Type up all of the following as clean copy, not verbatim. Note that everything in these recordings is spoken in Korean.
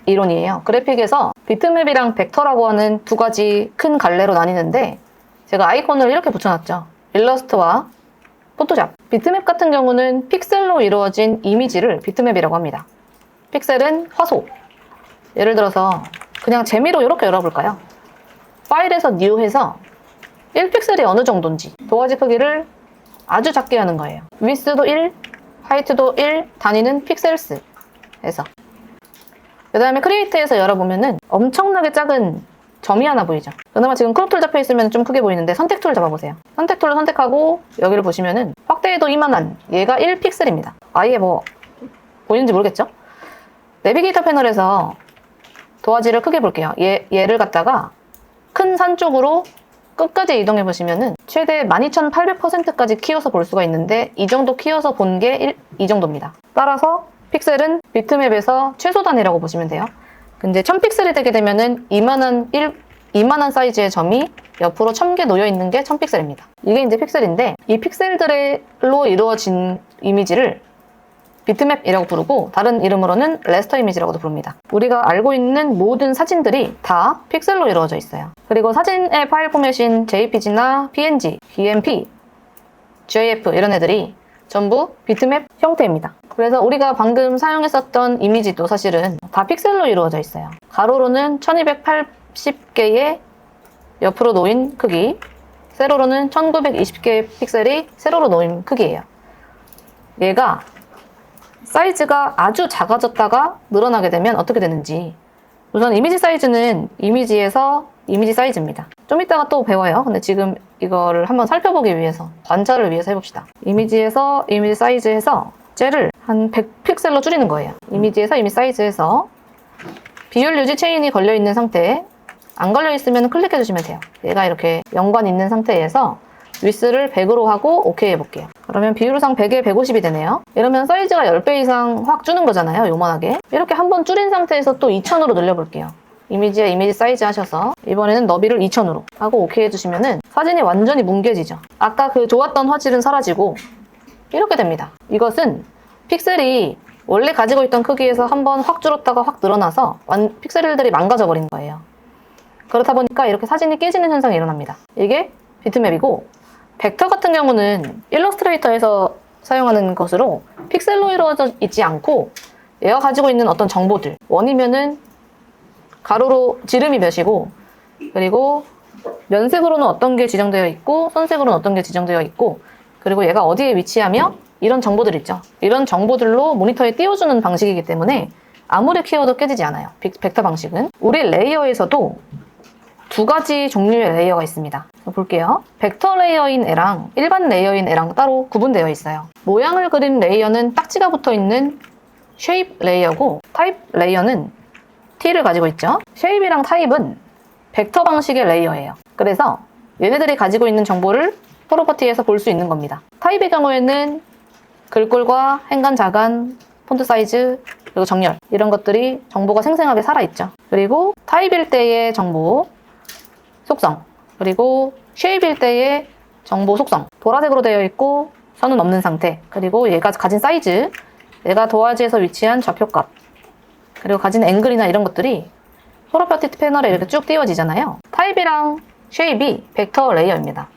이론이에요. 그래픽에서 비트맵이랑 벡터라고 하는 두 가지 큰 갈래로 나뉘는데 제가 아이콘을 이렇게 붙여놨죠. 일러스트와 포토샵. 비트맵 같은 경우는 픽셀로 이루어진 이미지를 비트맵이라고 합니다. 픽셀은 화소. 예를 들어서 그냥 재미로 이렇게 열어볼까요? 파일에서 new 해서 1픽셀이 어느 정도인지 도화지 크기를 아주 작게 하는 거예요. 위스도 1, 하이트도 1, 단위는 픽셀스 해서 그 다음에 크리에이트에서 열어보면은 엄청나게 작은 점이 하나 보이죠. 그나마 지금 크롭 툴 잡혀 있으면 좀 크게 보이는데 선택 툴 잡아보세요. 선택 툴을 선택하고 여기를 보시면은 확대해도 이만한 얘가 1픽셀입니다. 아예 뭐 보이는지 모르겠죠? 내비게이터 패널에서 도화지를 크게 볼게요. 얘를 갖다가 큰 산 쪽으로 끝까지 이동해 보시면은 최대 12800%까지 키워서 볼 수가 있는데 이 정도 키워서 본 게 이 정도입니다. 따라서 픽셀은 비트맵에서 최소 단위라고 보시면 돼요. 근데 1000픽셀이 되게 되면은 이만한 사이즈의 점이 옆으로 1000개 놓여 있는 게 1000픽셀입니다. 이게 이제 픽셀인데 이 픽셀들로 이루어진 이미지를 비트맵이라고 부르고 다른 이름으로는 레스터 이미지라고도 부릅니다. 우리가 알고 있는 모든 사진들이 다 픽셀로 이루어져 있어요. 그리고 사진의 파일 포맷인 JPG나 PNG, BMP, GIF 이런 애들이 전부 비트맵 형태입니다. 그래서 우리가 방금 사용했었던 이미지도 사실은 다 픽셀로 이루어져 있어요. 가로로는 1280개의 옆으로 놓인 크기, 세로로는 1920개의 픽셀이 세로로 놓인 크기예요. 얘가 사이즈가 아주 작아졌다가 늘어나게 되면 어떻게 되는지 우선 이미지 사이즈는 이미지에서 이미지 사이즈입니다. 좀 이따가 또 배워요. 근데 지금 이거를 한번 살펴보기 위해서 관찰을 위해서 해봅시다. 이미지에서 이미지 사이즈에서 쟤를 한 100픽셀로 줄이는 거예요. 이미지에서 이미지 사이즈에서 비율 유지 체인이 걸려있는 상태 안 걸려있으면 클릭해 주시면 돼요. 얘가 이렇게 연관 있는 상태에서 위스를 100으로 하고 OK 해볼게요. 그러면 비율상 100에 150이 되네요. 이러면 사이즈가 10배 이상 확 주는 거잖아요. 요만하게. 이렇게 한번 줄인 상태에서 또 2000으로 늘려볼게요. 이미지에 이미지 사이즈 하셔서 이번에는 너비를 2000으로 하고 OK 해주시면은 사진이 완전히 뭉개지죠. 아까 그 좋았던 화질은 사라지고 이렇게 됩니다. 이것은 픽셀이 원래 가지고 있던 크기에서 한번 확 줄었다가 확 늘어나서 픽셀들이 망가져 버린 거예요. 그렇다 보니까 이렇게 사진이 깨지는 현상이 일어납니다. 이게 비트맵이고 벡터 같은 경우는 일러스트레이터에서 사용하는 것으로 픽셀로 이루어져 있지 않고 얘가 가지고 있는 어떤 정보들 원이면은 가로로 지름이 몇이고 그리고 면색으로는 어떤 게 지정되어 있고 선색으로는 어떤 게 지정되어 있고 그리고 얘가 어디에 위치하며 이런 정보들 있죠. 이런 정보들로 모니터에 띄워주는 방식이기 때문에 아무리 키워도 깨지지 않아요. 벡터 방식은. 우리 레이어에서도 두 가지 종류의 레이어가 있습니다. 볼게요. 벡터 레이어인 애랑 일반 레이어인 애랑 따로 구분되어 있어요. 모양을 그린 레이어는 딱지가 붙어있는 쉐입 레이어고 타입 레이어는 T를 가지고 있죠. 쉐입이랑 타입은 벡터 방식의 레이어예요. 그래서 얘네들이 가지고 있는 정보를 프로퍼티에서 볼 수 있는 겁니다. 타입의 경우에는 글꼴과 행간, 자간, 폰트 사이즈, 그리고 정렬 이런 것들이 정보가 생생하게 살아있죠. 그리고 타입일 때의 정보 속성, 그리고 쉐입일 때의 정보 속성 보라색으로 되어 있고 선은 없는 상태, 그리고 얘가 가진 사이즈, 얘가 도화지에서 위치한 좌표값, 그리고 가진 앵글이나 이런 것들이 프로퍼티 패널에 이렇게 쭉 띄워지잖아요. 타입이랑 쉐입이 벡터 레이어입니다.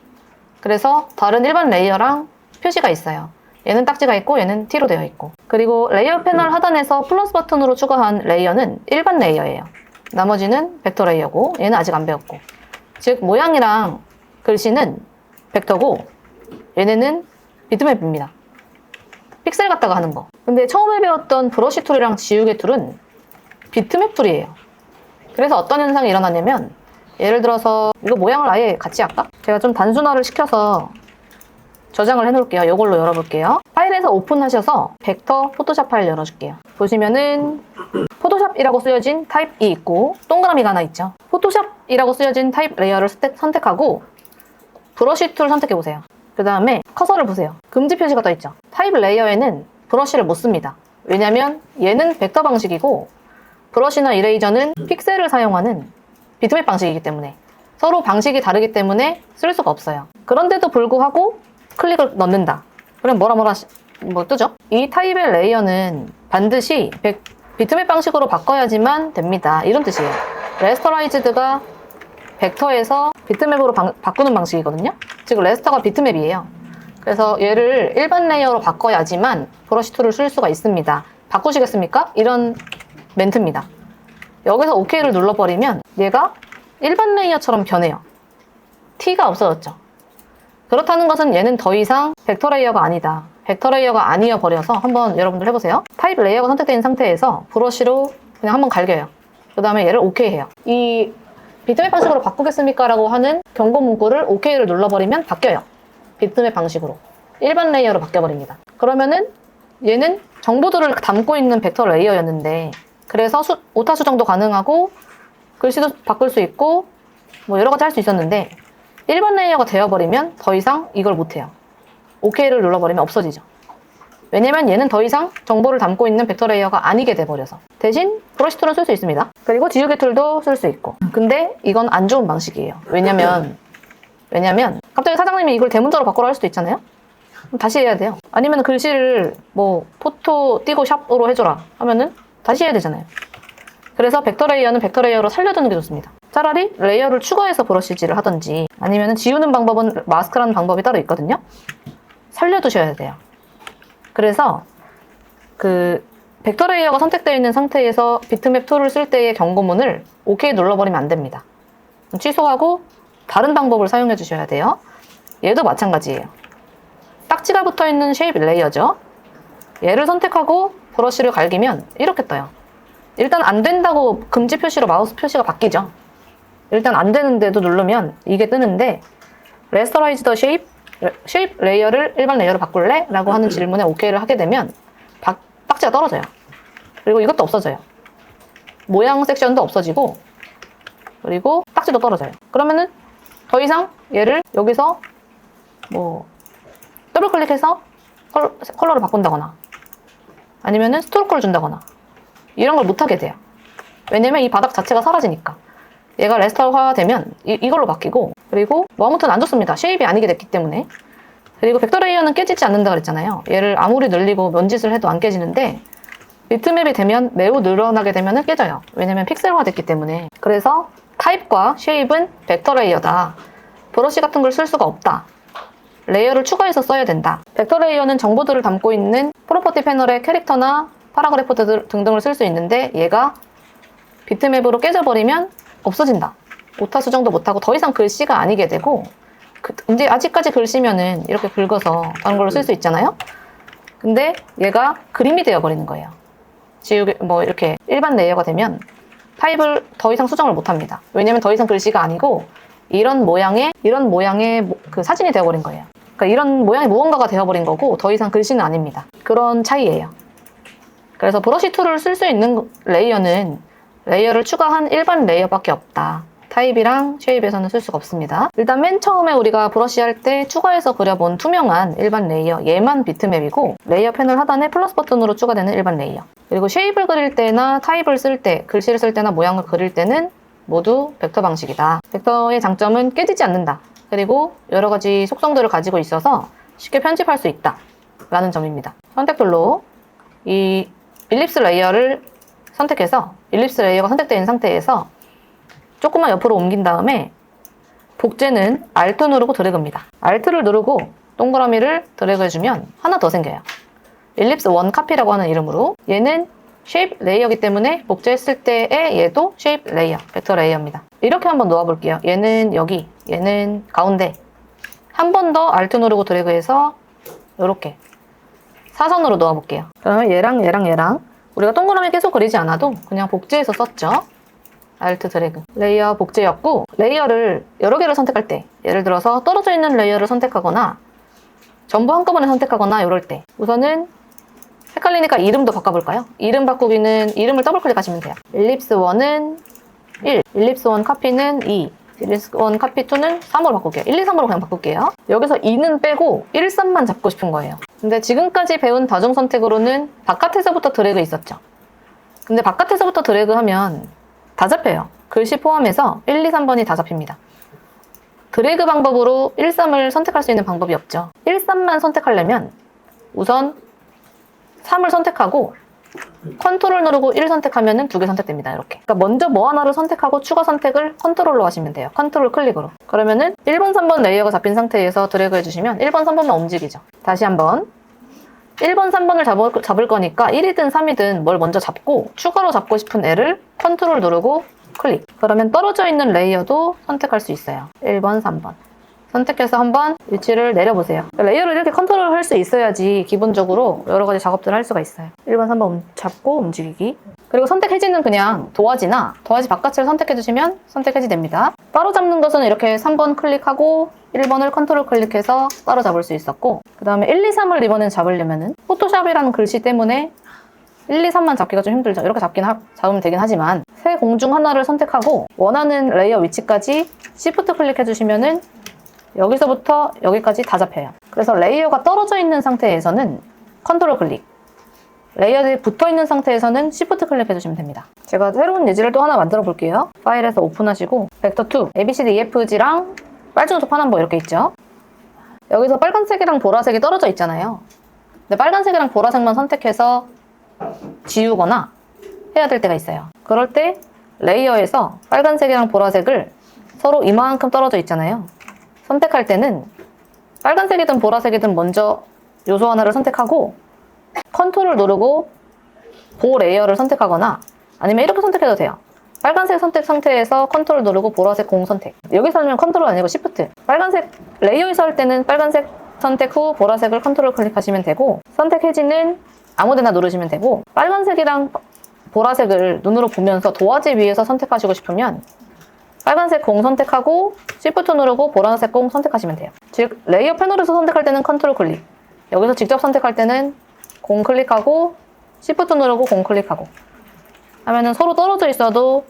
그래서 다른 일반 레이어랑 표시가 있어요. 얘는 딱지가 있고 얘는 T로 되어 있고. 그리고 레이어 패널 하단에서 플러스 버튼으로 추가한 레이어는 일반 레이어예요. 나머지는 벡터 레이어고 얘는 아직 안 배웠고. 즉 모양이랑 글씨는 벡터고 얘네는 비트맵입니다. 픽셀 갖다가 하는 거. 근데 처음에 배웠던 브러쉬 툴이랑 지우개 툴은 비트맵 툴이에요. 그래서 어떤 현상이 일어나냐면 예를 들어서 이거 모양을 아예 같이 할까? 제가 좀 단순화를 시켜서 저장을 해놓을게요. 이걸로 열어볼게요. 파일에서 오픈하셔서 벡터 포토샵 파일 열어줄게요. 보시면은 포토샵이라고 쓰여진 타입 2 있고 동그라미가 하나 있죠. 포토샵이라고 쓰여진 타입 레이어를 선택하고 브러쉬 툴 선택해보세요. 그 다음에 커서를 보세요. 금지 표시가 떠있죠. 타입 레이어에는 브러쉬를 못 씁니다. 왜냐면 얘는 벡터 방식이고 브러쉬나 이레이저는 픽셀을 사용하는 비트맵 방식이기 때문에 서로 방식이 다르기 때문에 쓸 수가 없어요. 그런데도 불구하고 클릭을 넣는다. 그럼 뭐 뜨죠? 이 타입의 레이어는 반드시 비트맵 방식으로 바꿔야지만 됩니다. 이런 뜻이에요. 레스터라이즈드가 벡터에서 비트맵으로 바꾸는 방식이거든요. 즉 레스터가 비트맵이에요. 그래서 얘를 일반 레이어로 바꿔야지만 브러쉬 툴을 쓸 수가 있습니다. 바꾸시겠습니까? 이런 멘트입니다. 여기서 OK를 눌러버리면 얘가 일반 레이어처럼 변해요. T가 없어졌죠. 그렇다는 것은 얘는 더 이상 벡터 레이어가 아니다. 벡터 레이어가 아니어 버려서 한번 여러분들 해보세요. 타입 레이어가 선택되어 있는 상태에서 브러쉬로 그냥 한번 갈겨요. 그 다음에 얘를 OK 해요. 이 비트맵 방식으로 바꾸겠습니까? 라고 하는 경고 문구를 OK를 눌러버리면 바뀌어요. 비트맵 방식으로. 일반 레이어로 바뀌어버립니다. 그러면은 얘는 정보들을 담고 있는 벡터 레이어였는데 그래서 오타 수정도 가능하고 글씨도 바꿀 수 있고 뭐 여러 가지 할 수 있었는데 일반 레이어가 되어버리면 더 이상 이걸 못해요. OK를 눌러버리면 없어지죠. 왜냐면 얘는 더 이상 정보를 담고 있는 벡터 레이어가 아니게 돼버려서. 대신 브러쉬 툴은 쓸 수 있습니다. 그리고 지우개 툴도 쓸 수 있고. 근데 이건 안 좋은 방식이에요. 왜냐면 갑자기 사장님이 이걸 대문자로 바꾸라 할 수도 있잖아요. 그럼 다시 해야 돼요. 아니면 글씨를 뭐 포토 띄고 샵으로 해줘라 하면은 다시 해야 되잖아요. 그래서 벡터 레이어는 벡터 레이어로 살려두는 게 좋습니다. 차라리 레이어를 추가해서 브러쉬질을 하든지 아니면 지우는 방법은 마스크라는 방법이 따로 있거든요. 살려두셔야 돼요. 그래서 그 벡터 레이어가 선택되어 있는 상태에서 비트맵 툴을 쓸 때의 경고문을 OK 눌러버리면 안 됩니다. 취소하고 다른 방법을 사용해 주셔야 돼요. 얘도 마찬가지예요. 딱지가 붙어있는 쉐입 레이어죠. 얘를 선택하고 브러쉬를 갈기면 이렇게 떠요. 일단 안 된다고 금지 표시로 마우스 표시가 바뀌죠. 일단 안 되는데도 누르면 이게 뜨는데 레스터라이즈 더 쉐입 레이어를 일반 레이어로 바꿀래? 라고 하는 질문에 OK를 하게 되면 딱지가 떨어져요. 그리고 이것도 없어져요. 모양 섹션도 없어지고 그리고 딱지도 떨어져요. 그러면은 더 이상 얘를 여기서 뭐 더블 클릭해서 컬러를 바꾼다거나 아니면은 스트로크를 준다거나 이런 걸 못하게 돼요. 왜냐면 이 바닥 자체가 사라지니까. 얘가 레스터화 되면 이걸로 바뀌고 그리고 뭐 아무튼 안 좋습니다. 쉐입이 아니게 됐기 때문에. 그리고 벡터 레이어는 깨지지 않는다 그랬잖아요. 얘를 아무리 늘리고 뭔짓을 해도 안 깨지는데 비트맵이 되면 매우 늘어나게 되면 깨져요. 왜냐면 픽셀화 됐기 때문에. 그래서 타입과 쉐입은 벡터 레이어다. 브러쉬 같은 걸 쓸 수가 없다. 레이어를 추가해서 써야 된다. 벡터 레이어는 정보들을 담고 있는 프로퍼티 패널의 캐릭터나 파라그래프 등등을 쓸 수 있는데 얘가 비트맵으로 깨져버리면 없어진다. 오타 수정도 못하고 더 이상 글씨가 아니게 되고 이제 아직까지 글씨면은 이렇게 긁어서 다른 걸로 쓸 수 있잖아요. 근데 얘가 그림이 되어버리는 거예요. 지우개 뭐 이렇게 일반 레이어가 되면 타입을 더 이상 수정을 못합니다. 왜냐면 더 이상 글씨가 아니고 이런 모양의 그 사진이 되어버린 거예요. 그러니까 이런 모양의 무언가가 되어버린 거고 더 이상 글씨는 아닙니다. 그런 차이예요. 그래서 브러쉬 툴을 쓸 수 있는 레이어는 레이어를 추가한 일반 레이어밖에 없다. 타입이랑 쉐입에서는 쓸 수가 없습니다. 일단 맨 처음에 우리가 브러쉬 할 때 추가해서 그려본 투명한 일반 레이어 얘만 비트맵이고 레이어 패널 하단에 플러스 버튼으로 추가되는 일반 레이어 그리고 쉐입을 그릴 때나 타입을 쓸 때 글씨를 쓸 때나 모양을 그릴 때는 모두 벡터 방식이다. 벡터의 장점은 깨지지 않는다. 그리고 여러 가지 속성들을 가지고 있어서 쉽게 편집할 수 있다 라는 점입니다. 선택툴로 이 일립스 레이어를 선택해서 일립스 레이어가 선택되어 있는 상태에서 조금만 옆으로 옮긴 다음에 복제는 Alt 누르고 드래그입니다. Alt를 누르고 동그라미를 드래그 해주면 하나 더 생겨요. 일립스 원 카피라고 하는 이름으로 얘는 쉐입 레이어이기 때문에 복제했을 때의 얘도 쉐입 레이어, 벡터 레이어입니다. 이렇게 한번 놓아볼게요. 얘는 여기, 얘는 가운데. 한 번 더 Alt 누르고 드래그해서 이렇게 사선으로 놓아볼게요. 그러면 얘랑 우리가 동그라미 계속 그리지 않아도 그냥 복제해서 썼죠. Alt 드래그. 레이어 복제였고 레이어를 여러 개를 선택할 때 예를 들어서 떨어져 있는 레이어를 선택하거나 전부 한꺼번에 선택하거나 이럴 때 우선은 헷갈리니까 이름도 바꿔볼까요? 이름 바꾸기는 이름을 더블 클릭하시면 돼요. 일립스 1은 1, 일립스 1 카피는 2, 일립스 1 카피 2는 3으로 바꿀게요. 1, 2, 3으로 그냥 바꿀게요. 여기서 2는 빼고 1, 3만 잡고 싶은 거예요. 근데 지금까지 배운 다중 선택으로는 바깥에서부터 드래그 있었죠. 근데 바깥에서부터 드래그 하면 다 잡혀요. 글씨 포함해서 1, 2, 3번이 다 잡힙니다. 드래그 방법으로 1, 3을 선택할 수 있는 방법이 없죠. 1, 3만 선택하려면 우선 3을 선택하고 컨트롤 누르고 1 선택하면은 2개 선택됩니다. 이렇게. 그러니까 먼저 뭐 하나를 선택하고 추가 선택을 컨트롤로 하시면 돼요. 컨트롤 클릭으로. 그러면은 1번, 3번 레이어가 잡힌 상태에서 드래그 해주시면 1번, 3번만 움직이죠. 다시 한번 1번, 3번을 잡을 거니까 1이든 3이든 뭘 먼저 잡고 추가로 잡고 싶은 애를 컨트롤 누르고 클릭. 그러면 떨어져 있는 레이어도 선택할 수 있어요. 1번, 3번. 선택해서 한번 위치를 내려보세요. 레이어를 이렇게 컨트롤 할 수 있어야지 기본적으로 여러 가지 작업들을 할 수가 있어요. 1번, 3번 잡고 움직이기. 그리고 선택 해지는 그냥 도화지나 도화지 바깥을 선택해주시면 선택 해지됩니다. 따로 잡는 것은 이렇게 3번 클릭하고 1번을 컨트롤 클릭해서 따로 잡을 수 있었고, 그 다음에 1, 2, 3을 이번엔 잡으려면은 포토샵이라는 글씨 때문에 1, 2, 3만 잡기가 좀 힘들죠. 이렇게 잡으면 되긴 하지만 세 공 중 하나를 선택하고 원하는 레이어 위치까지 Shift 클릭해주시면은 여기서부터 여기까지 다 잡혀요. 그래서 레이어가 떨어져 있는 상태에서는 컨트롤 클릭, 레이어들이 붙어있는 상태에서는 Shift 클릭해주시면 됩니다. 제가 새로운 예지를 또 하나 만들어 볼게요. 파일에서 오픈하시고 벡터2, ABCD, EFG랑 빨주노트 파남보 이렇게 있죠. 여기서 빨간색이랑 보라색이 떨어져 있잖아요. 근데 빨간색이랑 보라색만 선택해서 지우거나 해야 될 때가 있어요. 그럴 때 레이어에서 빨간색이랑 보라색을 서로 이만큼 떨어져 있잖아요. 선택할 때는 빨간색이든 보라색이든 먼저 요소 하나를 선택하고 컨트롤 누르고 보 레이어를 선택하거나 아니면 이렇게 선택해도 돼요. 빨간색 선택 상태에서 컨트롤 누르고 보라색 공 선택. 여기서 하면 컨트롤 아니고 시프트. 빨간색 레이어에서 할 때는 빨간색 선택 후 보라색을 컨트롤 클릭하시면 되고, 선택 해지는 아무데나 누르시면 되고, 빨간색이랑 보라색을 눈으로 보면서 도화지 위에서 선택하시고 싶으면 빨간색 공 선택하고 시프트 누르고 보라색 공 선택하시면 돼요. 즉 레이어 패널에서 선택할 때는 컨트롤 클릭, 여기서 직접 선택할 때는 공 클릭하고 시프트 누르고 공 클릭하고 하면은 서로 떨어져 있어도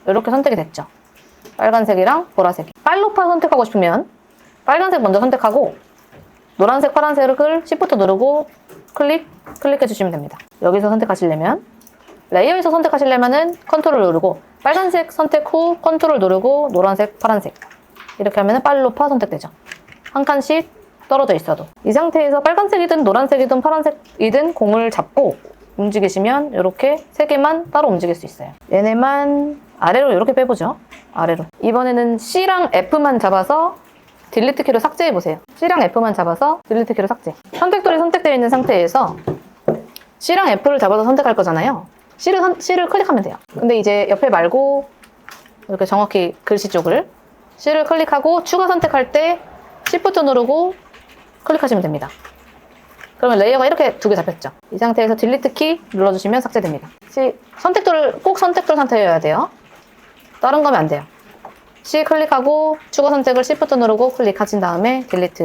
이렇게 선택이 됐죠. 빨간색이랑 보라색. 빨로파 선택하고 싶으면 빨간색 먼저 선택하고 노란색, 파란색을 시프트 누르고 클릭해 주시면 됩니다. 여기서 선택하시려면, 레이어에서 선택하시려면은 컨트롤 누르고 빨간색 선택 후 컨트롤 누르고 노란색, 파란색 이렇게 하면은 빨로파 선택되죠. 한 칸씩 떨어져 있어도. 이 상태에서 빨간색이든 노란색이든 파란색이든 공을 잡고 움직이시면 이렇게 세 개만 따로 움직일 수 있어요. 얘네만 아래로 이렇게 빼보죠. 아래로. 이번에는 C랑 F만 잡아서 딜리트 키로 삭제해 보세요. C랑 F만 잡아서 딜리트 키로 삭제. 선택돌이 선택되어 있는 상태에서 C랑 F를 잡아서 선택할 거잖아요. C를 클릭하면 돼요. 근데 이제 옆에 말고 이렇게 정확히 글씨 쪽을 C를 클릭하고 추가 선택할 때 Shift 누르고 클릭하시면 됩니다. 그러면 레이어가 이렇게 2개 잡혔죠. 이 상태에서 딜리트 키 눌러주시면 삭제됩니다. 선택돌을 꼭 선택돌 상태여야 돼요. 다른 거면 안 돼요. C 클릭하고 추가 선택을 Shift 누르고 클릭하신 다음에 딜리트.